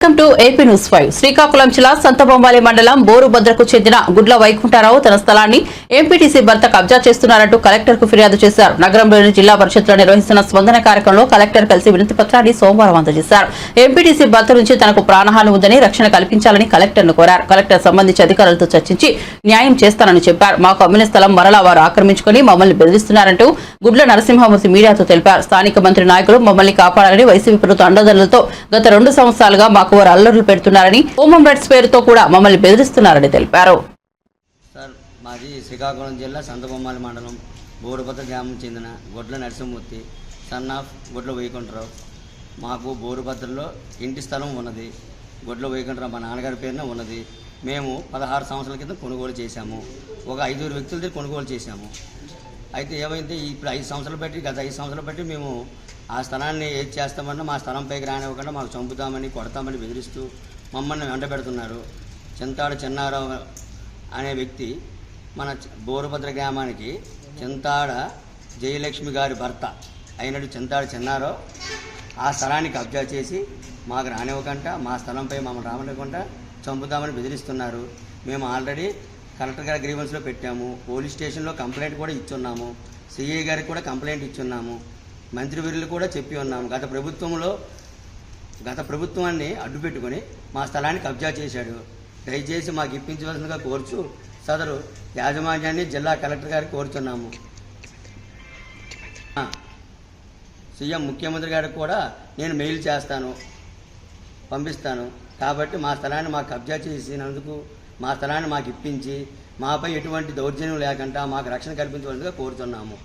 Welcome to AP news 5 Srikakulam జిల్లా సంతబొమ్మాలి మండలం బోరుభద్రకు చెందిన గుడ్ల వైకుంఠరావు తన స్థలాన్ని ఎంపీటీసీ భర్త కబ్జా చేస్తున్నారంటూ కలెక్టర్ కు ఫిర్యాదు చేశారు. నగరంలోని జిల్లా పరిషత్లో నిర్వహిస్తున్న స్పందన కార్యక్రమంలో కలెక్టర్ కలిసి వినతి పత్రాన్ని సోమవారం అందజేశారు. ఎంపీటీసీ భర్త నుంచి తనకు ప్రాణహాని ఉందని రక్షణ కల్పించాలని కలెక్టర్ ను కోరారు. కలెక్టర్ సంబంధించి అధికారులతో చర్చించి న్యాయం చేస్తానని చెప్పారు. మాకు అమ్మిన స్థలం మరలా వారు ఆక్రమించుకుని మమ్మల్ని బెదిరిస్తున్నారంటూ గుడ్ల నరసింహమూర్తి మీడియాతో తెలిపారు. స్థానిక మంత్రి నాయకులు మమ్మల్ని కాపాడాలని వైసీపీ ప్రభుత్వ అండదండలతో గత 2 సంవత్సరాలుగా మాకు వారు అల్లర్లు పెడుతున్నారని హోమం రైట్స్ పేరుతో కూడా మమ్మల్ని బెదిరిస్తున్నారని తెలిపారు. సార్ మాది శ్రీకాకుళం జిల్లా సంతబొమ్మాలి మండలం బోరుభద్ర గ్రామం చెందిన గొడ్ల నరసింహమూర్తి సన్ ఆఫ్ గొడ్ల వైకుంఠరావు. మాకు బోరుభద్రలో ఇంటి స్థలం ఉన్నది. గొడ్ల వైకుంఠరావు మా నాన్నగారి పేరున ఉన్నది. మేము 16 సంవత్సరాల కింద కొనుగోలు చేశాము. ఒక 5 వ్యక్తులతో కొనుగోలు చేశాము. అయితే ఏమైంది, ఇప్పుడు 5 సంవత్సరాలు బట్టి గత 5 సంవత్సరాలు బట్టి మేము ఆ స్థలాన్ని ఏది చేస్తామన్నా మా స్థలంపైకి రానివ్వకుండా మాకు చంపుతామని కొడతామని బెదిరిస్తూ మమ్మల్ని వెంటబెడుతున్నారు. చింతాడు చెన్నారావు అనే వ్యక్తి మన బోరుభద్ర గ్రామానికి చింతాడ జయలక్ష్మి గారి భర్త అయినట్టు చింతాడు చెన్నారావు ఆ స్థలాన్ని కబ్జా చేసి మాకు రానివ్వకుండా మా స్థలంపై మమ్మల్ని రానివ్వకుండా చంపుతామని బెదిరిస్తున్నారు. మేము ఆల్రెడీ కలెక్టర్ గారి గ్రీవెన్స్లో పెట్టాము. పోలీస్ స్టేషన్లో కంప్లైంట్ కూడా ఇచ్చున్నాము. సిఐ గారికి కూడా కంప్లైంట్ ఇచ్చున్నాము. మంత్రివర్యులు కూడా చెప్పి ఉన్నాము. గత ప్రభుత్వాన్ని అడ్డుపెట్టుకొని మా స్థలాన్ని కబ్జా చేశాడు. దయచేసి మాకు ఇప్పించవలసిందిగా కోరుచు సదరు యాజమాన్యాన్ని జిల్లా కలెక్టర్ గారికి కోరుతున్నాము. సీఎం ముఖ్యమంత్రి గారికి కూడా నేను మెయిల్ చేస్తాను, పంపిస్తాను. కాబట్టి మా స్థలాన్ని మాకు కబ్జా చేసినందుకు మా స్థలాన్ని మాకు ఇప్పించి మాపై ఎటువంటి దౌర్జన్యం లేకుండా మాకు రక్షణ కల్పించవలసిందిగా కోరుతున్నాము.